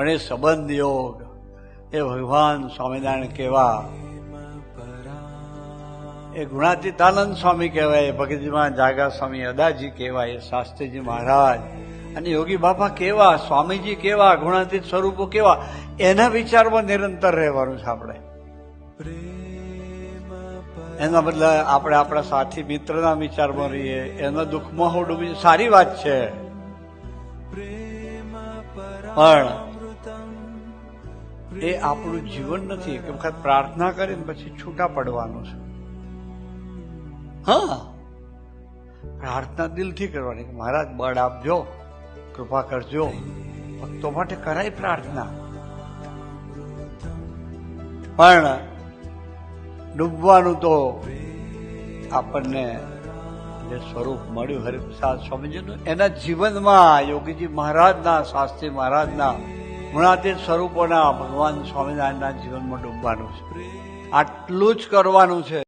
પણ એ સંબંધ યોગ એ ભગવાન સ્વામિનારાયણ કેવા, એ ગુણાતીતાનંદ સ્વામી કહેવાય, ભગતજીમાં જાગા સ્વામી અદાજી કહેવાય, શાસ્ત્રીજી મહારાજ અને યોગી બાપા કેવા, સ્વામીજી કેવા, ગુણાતીત સ્વરૂપો કેવા, એના વિચારમાં નિરંતર રહેવાનું છે આપણે. એના બદલે આપણે આપણા સાથી મિત્રના વિચારમાં રહીએ, એના દુઃખમાં હું ડૂબી, સારી વાત છે, પણ એ આપણું જીવન નથી. એક વખત પ્રાર્થના કરીને પછી છૂટા પડવાનું છે. હા, પ્રાર્થના દિલથી કરવાની કે મહારાજ બળ આપજો, કૃપા કરજો. ભક્તો માટે કરાય પ્રાર્થના, પણ ડૂબવાનું તો આપણને જે સ્વરૂપ મળ્યું હરિપ્રસાદ સ્વામીજીનું, એના જીવનમાં યોગીજી મહારાજના, શાસ્ત્રી મહારાજના ગુણાતીત સ્વરૂપોના ભગવાન સ્વામિનારાયણના જીવનમાં ડૂબવાનું છે. આટલું જ કરવાનું છે.